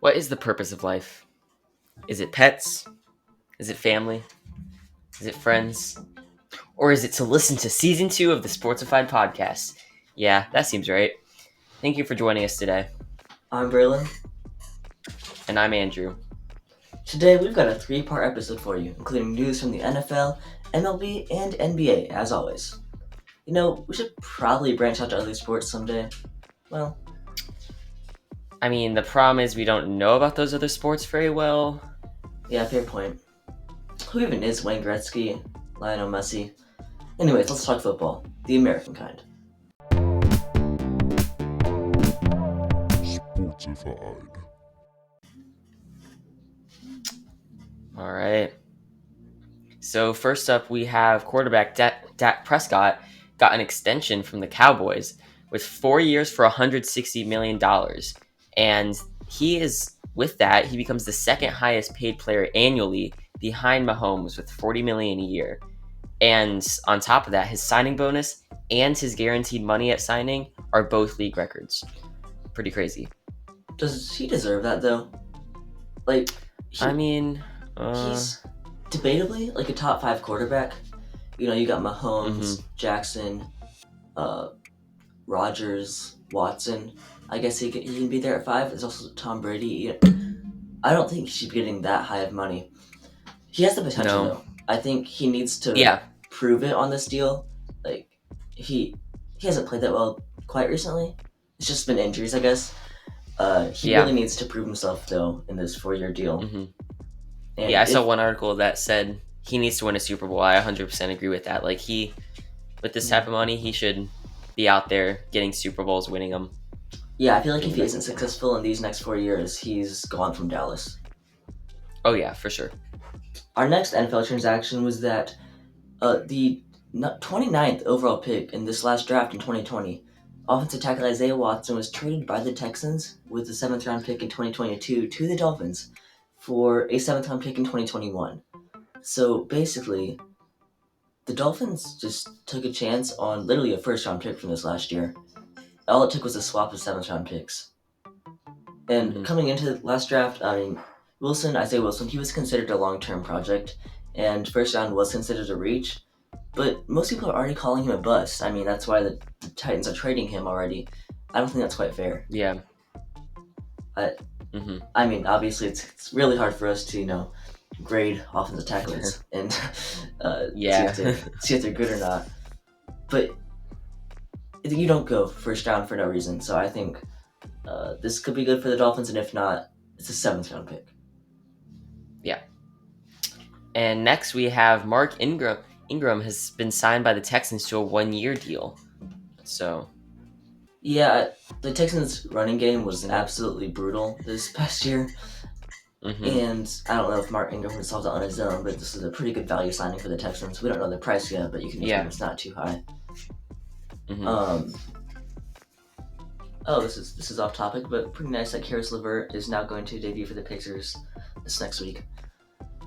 What is the purpose of life? Is it pets? Is it family? Is it friends? Or is it to listen to season 2 of the Sportsified podcast? Yeah, that seems right. Thank you for joining us today. I'm Braylon. And I'm Andrew. Today we've got a 3-part episode for you, including news from the NFL, MLB, and NBA, as always. You know, we should probably branch out to other sports someday. Well, I mean, the problem is we don't know about those other sports very well. yeah, fair point. Who even is Wayne Gretzky, Lionel Messi? Anyways, let's talk football, the American kind. Sportsified. All right. So first up, we have quarterback Dak Prescott got an extension from the Cowboys with 4 years for $160 million. And with that, he becomes the second highest paid player annually behind Mahomes with $40 million a year. And on top of that, his signing bonus and his guaranteed money at signing are both league records. Pretty crazy. Does he deserve that, though? He's debatably like a top 5 quarterback. You know, you got Mahomes, Jackson, Rodgers, Watson. I guess he can be there at 5. There's also Tom Brady. I don't think he should be getting that high of money. He has the potential, though. I think he needs to prove it on this deal. Like, he hasn't played that well quite recently. It's just been injuries, I guess. He really needs to prove himself, though, in this 4-year deal. Mm-hmm. And I saw one article that said he needs to win a Super Bowl. I 100% agree with that. Like, with this type of money, he should be out there getting Super Bowls, winning them. Yeah, I feel like if he isn't successful in these next 4 years, he's gone from Dallas. Oh, yeah, for sure. Our next NFL transaction was that the 29th overall pick in this last draft in 2020, offensive tackle Isaiah Watson was traded by the Texans with the 7th round pick in 2022 to the Dolphins for a 7th round pick in 2021. So basically, the Dolphins just took a chance on literally a 1st round pick from this last year. All it took was a swap of 7th round picks. And coming into the last draft, Isaiah Wilson, he was considered a long-term project, and 1st round was considered a reach, but most people are already calling him a bust. I mean, that's why the Titans are trading him already. I don't think that's quite fair. Yeah. I mean, obviously, it's really hard for us to, grade offensive tackles and see if they're good or not. But you don't go 1st round for no reason, so I think this could be good for the Dolphins, and if not, it's a 7th round pick. Yeah. And next we have Mark Ingram. Ingram has been signed by the Texans to a 1-year deal. So. Yeah, the Texans' running game was absolutely brutal this past year. And I don't know if Mark Ingram would solve that on his own, but this is a pretty good value signing for the Texans. We don't know the price yet, but you can assume it's not too high. This is off topic, but pretty nice that Karis LeVert is now going to debut for the Pacers this next week.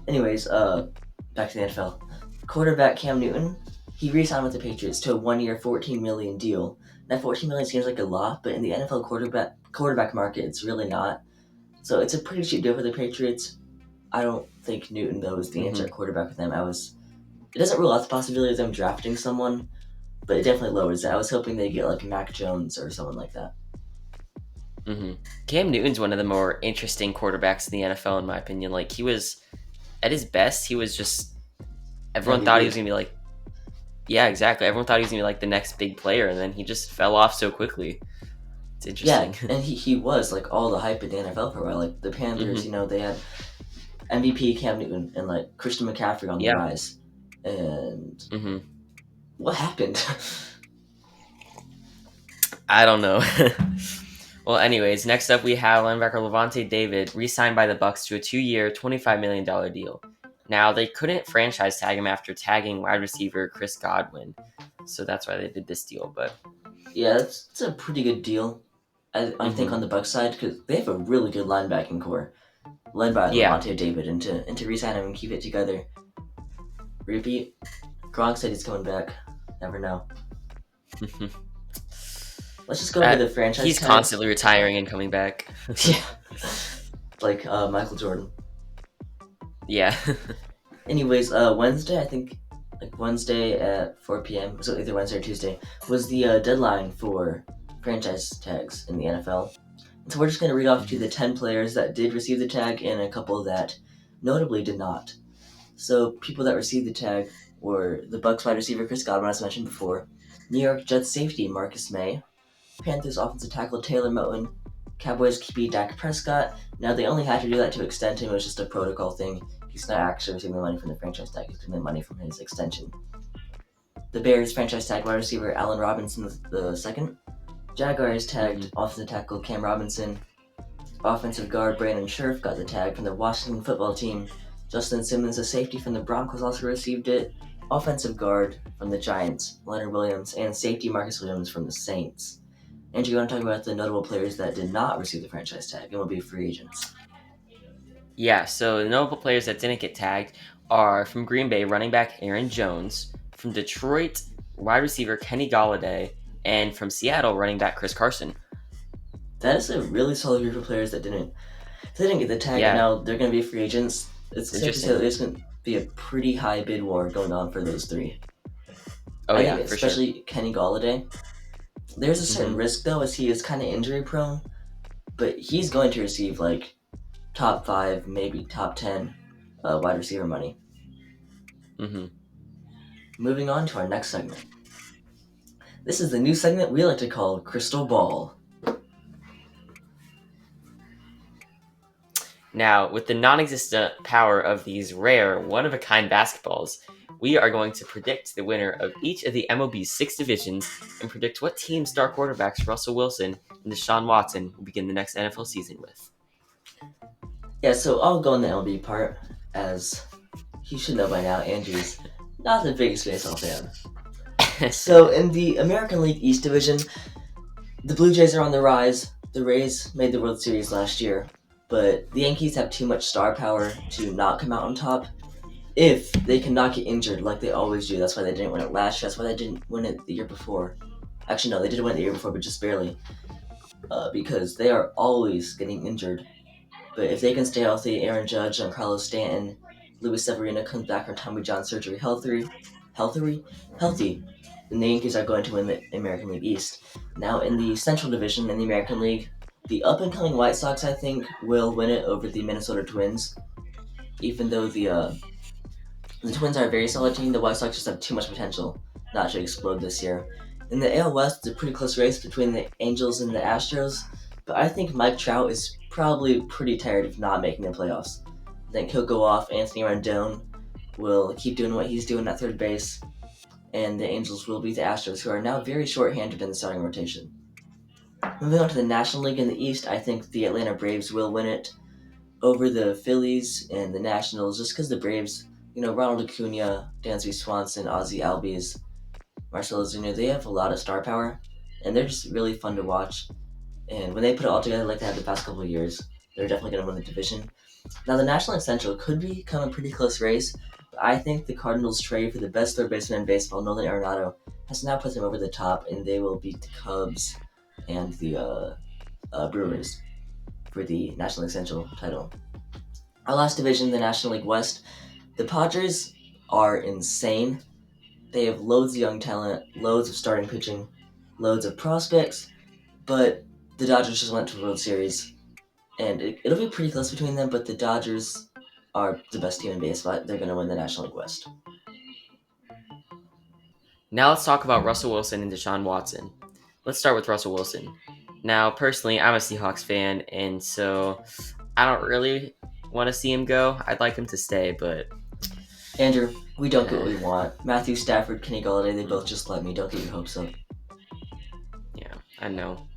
Anyways, back to the NFL. Quarterback Cam Newton, he re-signed with the Patriots to a 1-year, $14 million deal. That $14 million seems like a lot, but in the NFL quarterback market, it's really not. So it's a pretty cheap deal for the Patriots. I don't think Newton, though, is the answer at quarterback with them. It doesn't rule out the possibility of them drafting someone, but it definitely lowers it. I was hoping they'd get, like, Mac Jones or someone like that. Cam Newton's one of the more interesting quarterbacks in the NFL, in my opinion. Like, he was, at his best, he was just, everyone thought he was going to be like, yeah, exactly. Everyone thought he was going to be like the next big player, and then he just fell off so quickly. It's interesting. Yeah, and he was, like, all the hype in the NFL for a while. Like, the Panthers, they had MVP Cam Newton and, like, Christian McCaffrey on the rise. And what happened? I don't know. Well, anyways, next up we have linebacker Levante David re-signed by the Bucs to a 2-year, $25 million deal. Now, they couldn't franchise tag him after tagging wide receiver Chris Godwin, so that's why they did this deal. But yeah, it's a pretty good deal, I think, on the Bucs side, because they have a really good linebacking core, led by Levante David, and to re-sign him and keep it together. Repeat, Gronk said he's coming back. Never know. Let's just go over the franchise. He's constantly retiring and coming back. Yeah. like Michael Jordan. Yeah. Anyways, Wednesday, I think, like Wednesday at 4 p.m., so either Wednesday or Tuesday, was the deadline for franchise tags in the NFL. And so we're just going to read off to the 10 players that did receive the tag and a couple that notably did not. So people that received the tag were the Bucks wide receiver Chris Godwin, as mentioned before, New York Jets safety Marcus May, Panthers offensive tackle Taylor Moton, Cowboys QB Dak Prescott. Now they only had to do that to extend him. It was just a protocol thing. He's not actually receiving the money from the franchise tag. He's getting the money from his extension. The Bears franchise tag wide receiver Allen Robinson the second. Jaguars tagged offensive tackle Cam Robinson. Offensive guard Brandon Scherf got the tag from the Washington football team. Justin Simmons, a safety from the Broncos, also received it. Offensive guard from the Giants, Leonard Williams, and safety Marcus Williams from the Saints. Andrew, you want to talk about the notable players that did not receive the franchise tag and will be free agents? Yeah, so the notable players that didn't get tagged are from Green Bay running back Aaron Jones, from Detroit wide receiver Kenny Galladay, and from Seattle running back Chris Carson. That is a really solid group of players that didn't get the tag, and Yeah, now they're going to be free agents. It's safe to say that interesting. there's going to be a pretty high bid war going on for those three. Oh I yeah, think for sure. especially Kenny Galladay. There's a certain hmm risk though, as he is kind of injury prone, but he's going to receive like top 5, maybe top 10 wide receiver money. hmm Moving on to our next segment. This is the new segment we like to call Crystal Ball. Now, with the non-existent power of these rare, one-of-a-kind basketballs, we are going to predict the winner of each of the MLB's 6 divisions and predict what team star quarterbacks Russell Wilson and Deshaun Watson will begin the next NFL season with. Yeah, so I'll go on the LB part, as you should know by now, Andrew's not the biggest baseball fan. So in the American League East Division, the Blue Jays are on the rise. The Rays made the World Series last year, but the Yankees have too much star power to not come out on top if they cannot get injured like they always do. That's why they didn't win it last year. That's why they didn't win it the year before. Actually, no, they did win it the year before, but just barely, because they are always getting injured. But if they can stay healthy, Aaron Judge and Carlos Stanton, Luis Severino comes back from Tommy John surgery healthy, then the Yankees are going to win the American League East. Now in the Central Division in the American League, the up-and-coming White Sox, I think, will win it over the Minnesota Twins. Even though the Twins are a very solid team, the White Sox just have too much potential not to explode this year. In the AL West, it's a pretty close race between the Angels and the Astros, but I think Mike Trout is probably pretty tired of not making the playoffs. I think he'll go off. Anthony Rendon will keep doing what he's doing at third base, and the Angels will beat the Astros, who are now very short-handed in the starting rotation. Moving on to the National League in the East, I think the Atlanta Braves will win it over the Phillies and the Nationals, just because the Braves, Ronald Acuna, Dansby Swanson, Ozzy Albies, Marcelo Zuna, they have a lot of star power, and they're just really fun to watch. And when they put it all together like they have the past couple of years, they're definitely going to win the division. Now, the National League Central could become a pretty close race, but I think the Cardinals' trade for the best third baseman in baseball, Nolan Arenado, has now put them over the top, and they will beat the Cubs and the Brewers for the National League Central title. Our last division, the National League West, the Padres are insane. They have loads of young talent, loads of starting pitching, loads of prospects, but the Dodgers just went to the World Series, and it'll be pretty close between them, but the Dodgers are the best team in baseball. They're going to win the National League West. Now let's talk about Russell Wilson and Deshaun Watson. Let's start with Russell Wilson. Now, personally, I'm a Seahawks fan, and so I don't really want to see him go. I'd like him to stay, but Andrew, we don't get what we want. Matthew Stafford, Kenny Galladay, they both just let me. Don't get your hopes up. yeah, I know.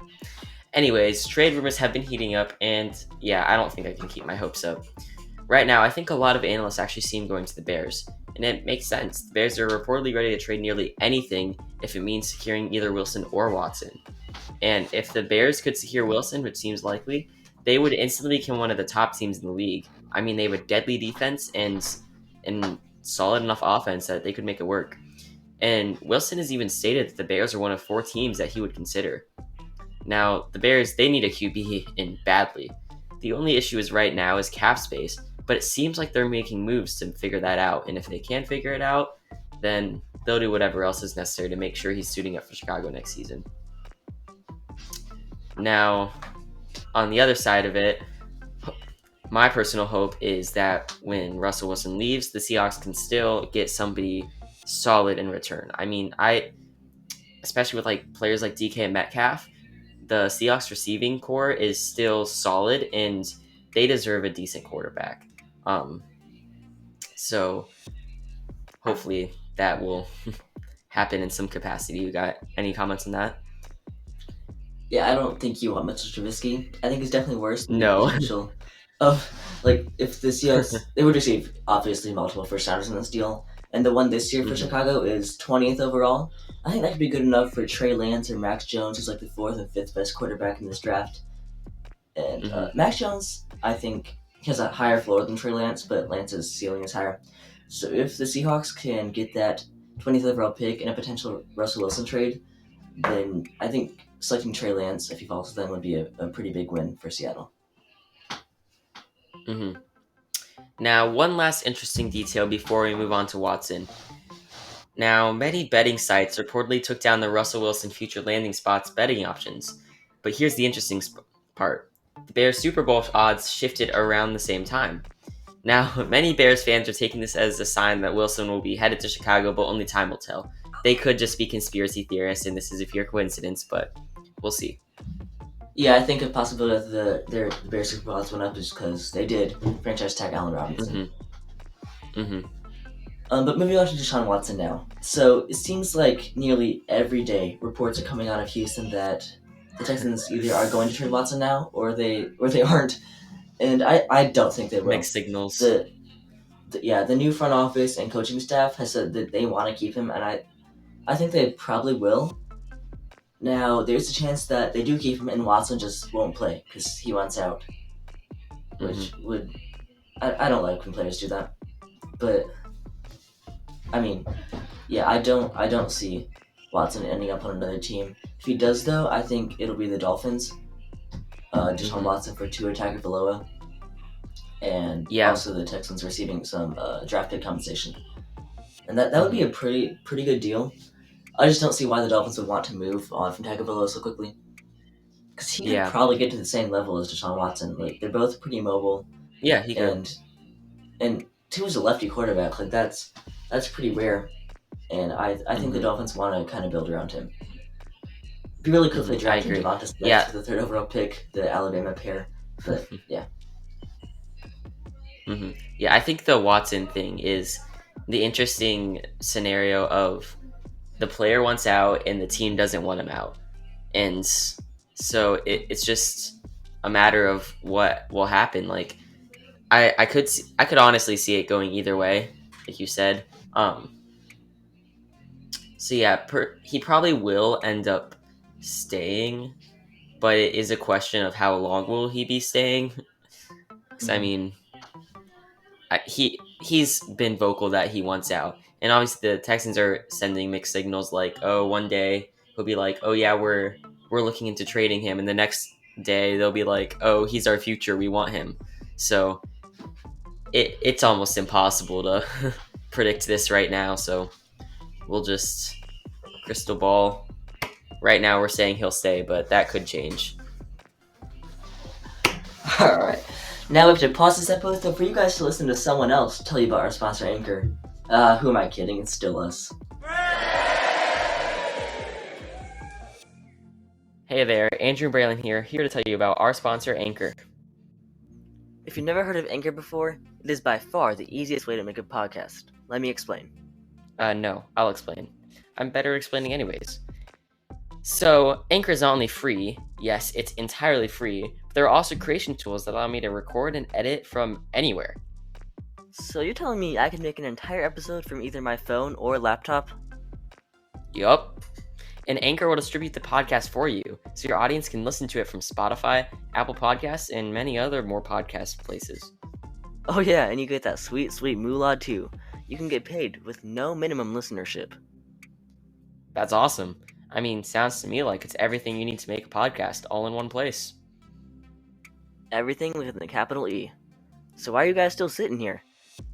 Anyways, trade rumors have been heating up, and yeah, I don't think I can keep my hopes up. Right now, I think a lot of analysts actually see him going to the Bears, and it makes sense. The Bears are reportedly ready to trade nearly anything if it means securing either Wilson or Watson. And if the Bears could secure Wilson, which seems likely, they would instantly become one of the top teams in the league. I mean, they have a deadly defense and solid enough offense that they could make it work. And Wilson has even stated that the Bears are one of 4 teams that he would consider. Now, the Bears, they need a QB in badly. The only issue is right now is cap space, but it seems like they're making moves to figure that out. And if they can figure it out, then they'll do whatever else is necessary to make sure he's suiting up for Chicago next season. Now, on the other side of it, my personal hope is that when Russell Wilson leaves, the Seahawks can still get somebody solid in return. I mean, especially with like players like DK and Metcalf, the Seahawks receiving core is still solid and they deserve a decent quarterback. So hopefully that will happen in some capacity. You got any comments on that? Yeah, I don't think you want Mitchell Trubisky. I think it's definitely worse than the No. potential of, like, if the Seahawks, they would receive, obviously, multiple first-rounders in this deal, and the one this year for Chicago is 20th overall. I think that could be good enough for Trey Lance or Max Jones, who's like the 4th and 5th best quarterback in this draft. And Max Jones, I think, has a higher floor than Trey Lance, but Lance's ceiling is higher. So if the Seahawks can get that 20th overall pick in a potential Russell Wilson trade, then I think selecting Trey Lance, if he falls to them, would be a pretty big win for Seattle. Mm-hmm. Now, one last interesting detail before we move on to Watson. Now, many betting sites reportedly took down the Russell Wilson future landing spots betting options. But here's the interesting part. The Bears Super Bowl odds shifted around the same time. Now, many Bears fans are taking this as a sign that Wilson will be headed to Chicago, but only time will tell. They could just be conspiracy theorists, and this is a pure coincidence, but we'll see. Yeah, I think a possibility that the Bears Super Bowl odds went up is because they did franchise tag Allen Robinson. But moving on to Deshaun Watson now. So it seems like nearly every day reports are coming out of Houston that the Texans either are going to trade Watson now or they aren't. And I don't think they will. Mixed signals. The new front office and coaching staff has said that they want to keep him, and I think they probably will. Now, there's a chance that they do keep him and Watson just won't play because he wants out. Which would... I don't like when players do that. But, I mean, yeah, I don't see Watson ending up on another team. If he does, though, I think it'll be the Dolphins. Deshaun Watson for Tua Tagovailoa. And also the Texans receiving some draft pick compensation. And that would be a pretty good deal. I just don't see why the Dolphins would want to move on from Tagovailoa so quickly. Because he could probably get to the same level as Deshaun Watson. Like, they're both pretty mobile. Yeah, he could. And Tua's a lefty quarterback. Like, that's pretty rare. And I think the Dolphins want to kind of build around him. It'd be really cool if they drafted Devonta Smith with the 3rd overall pick, the Alabama pair. But, yeah. Yeah, I think the Watson thing is the interesting scenario of the player wants out and the team doesn't want him out. And so it's just a matter of what will happen. Like, I could honestly see it going either way, like you said. So yeah, he probably will end up staying, but it is a question of how long will he be staying. Because I mean, he's been vocal that he wants out, and obviously the Texans are sending mixed signals. Like, oh, one day he'll be like, oh yeah, we're looking into trading him, and the next day they'll be like, oh, he's our future, we want him. So it's almost impossible to predict this right now. So we'll just crystal ball. Right now we're saying he'll stay, but that could change. All right. Now we have to pause this episode for you guys to listen to someone else tell you about our sponsor, Anchor. Who am I kidding? It's still us. Hey there, Andrew and Braylon here to tell you about our sponsor, Anchor. If you've never heard of Anchor before, it is by far the easiest way to make a podcast. Let me explain. No, I'll explain. I'm better at explaining anyways. So, Anchor is not only free, yes, it's entirely free, but there are also creation tools that allow me to record and edit from anywhere. So you're telling me I can make an entire episode from either my phone or laptop? Yup. And Anchor will distribute the podcast for you, so your audience can listen to it from Spotify, Apple Podcasts, and many other more podcast places. Oh yeah, and you get that sweet, sweet moolah too. You can get paid with no minimum listenership. That's awesome. I mean, sounds to me like it's everything you need to make a podcast all in one place. everything with a capital E. So why are you guys still sitting here?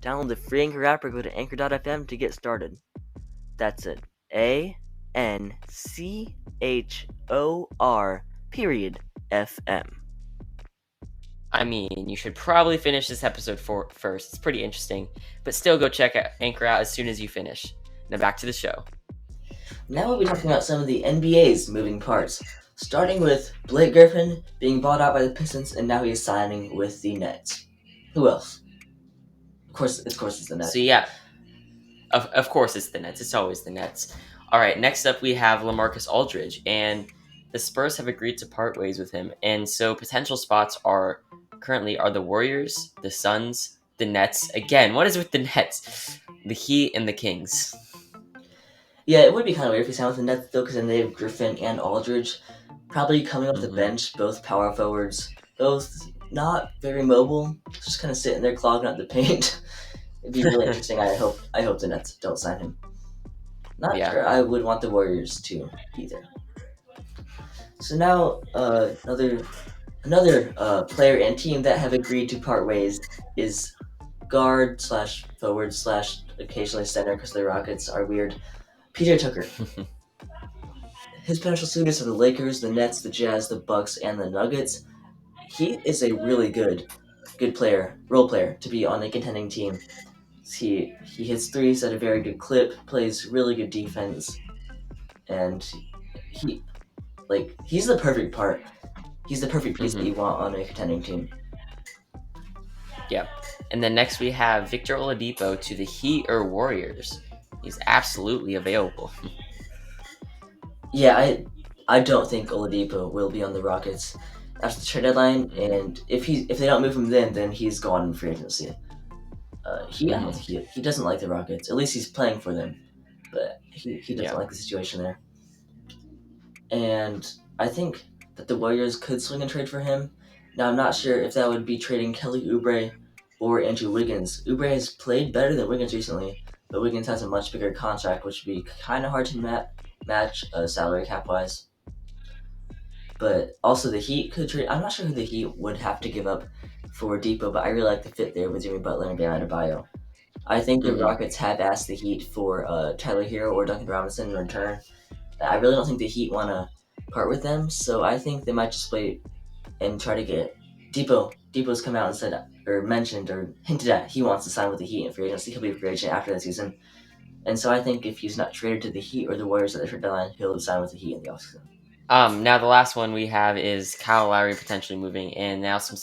Download the free Anchor app or go to anchor.fm to get started. That's it. ANCHOR.FM. I mean, you should probably finish this episode first. It's pretty interesting, but still go check Anchor out as soon as you finish. Now back to the show. Now we'll be talking about some of the NBA's moving parts, starting with Blake Griffin being bought out by the Pistons, and now he is signing with the Nets. Who else? Of course, it's the Nets. So yeah, of course it's the Nets. It's always the Nets. All right, next up we have LaMarcus Aldridge, and the Spurs have agreed to part ways with him, and so potential spots are the Warriors, the Suns, the Nets. Again, what is with the Nets? The Heat and the Kings. Yeah, it would be kind of weird if he signed with the Nets, though, because then they have Griffin and Aldridge probably coming off the bench, both power forwards, both not very mobile, just kind of sitting there clogging up the paint. It'd be really interesting. I hope the Nets don't sign him. Not sure I would want the Warriors to either. So now another player and team that have agreed to part ways is guard / forward / occasionally center, because the Rockets are weird, PJ Tucker. His potential suitors are the Lakers, the Nets, the Jazz, the Bucks, and the Nuggets. He is a really good player, role player, to be on a contending team. He hits threes at a very good clip, plays really good defense, and he's the perfect part. He's the perfect piece that you want on a contending team. Yep. And then next we have Victor Oladipo to the Heat or Warriors. He's absolutely available. Yeah, I don't think Oladipo will be on the Rockets after the trade deadline, and if they don't move him then he's gone in free agency. He doesn't like the Rockets. At least he's playing for them, but he doesn't like the situation there. And I think that the Warriors could swing and trade for him. Now, I'm not sure if that would be trading Kelly Oubre or Andrew Wiggins. Oubre has played better than Wiggins recently, but Wiggins has a much bigger contract, which would be kind of hard to match salary cap-wise. But also the Heat could trade. I'm not sure who the Heat would have to give up for Depot, but I really like the fit there with Jimmy Butler and Bam Adebayo. I think the Rockets have asked the Heat for Tyler Hero or Duncan Robinson in return. I really don't think the Heat want to part with them, so I think they might just wait and try to get Depot. Depot's come out and said, or mentioned, or hinted at he wants to sign with the Heat in free agency. He'll be a free agent after the season. And so I think if he's not traded to the Heat or the Warriors at the trade deadline, he'll sign with the Heat in the offseason. Now the last one we have is Kyle Lowry potentially moving, and now some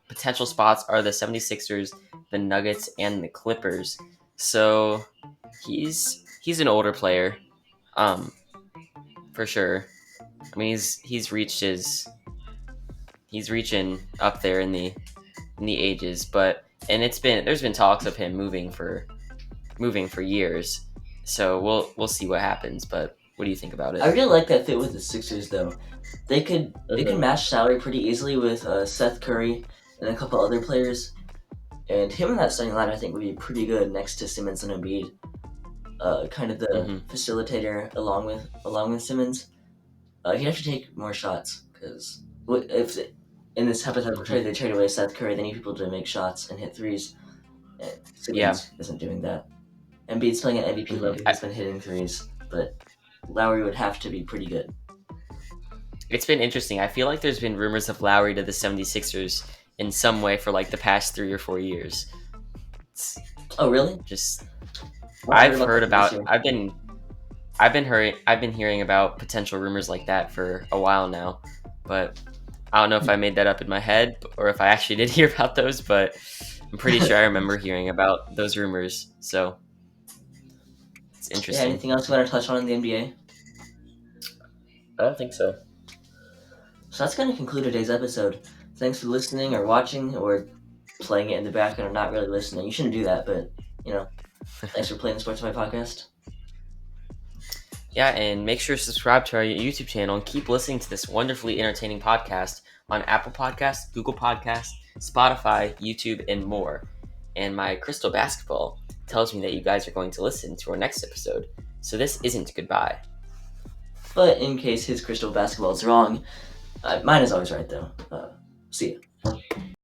potential spots are the 76ers, the Nuggets, and the Clippers. So he's an older player, for sure. I mean he's reaching up there in the ages, but there's been talks of him moving for years. So we'll see what happens, but what do you think about it? I really like that fit with the Sixers, though. They could match salary pretty easily with Seth Curry and a couple other players, and him in that starting line I think would be pretty good next to Simmons and Embiid. Kind of the facilitator along with Simmons. He'd have to take more shots, because if in this hypothetical trade they trade away Seth Curry, they need people to make shots and hit threes. And Simmons isn't doing that. Embiid's playing at MVP level. He's been hitting threes, but Lowry would have to be pretty good. It's been interesting. I feel like there's been rumors of Lowry to the 76ers in some way for like the past 3 or 4 years. Oh, really? I've been hearing about potential rumors like that for a while now, but I don't know if I made that up in my head or if I actually did hear about those, but I'm pretty sure I remember hearing about those rumors. So it's interesting. Yeah, anything else you want to touch on in the NBA? I don't think so. So that's going to conclude today's episode. Thanks for listening or watching or playing it in the background or not really listening. You shouldn't do that, but, thanks for playing the Sportsified podcast. Yeah, and make sure to subscribe to our YouTube channel and keep listening to this wonderfully entertaining podcast on Apple Podcasts, Google Podcasts, Spotify, YouTube, and more. And my crystal basketball tells me that you guys are going to listen to our next episode. So this isn't goodbye. But in case his crystal basketball is wrong, mine is always right, though. See ya.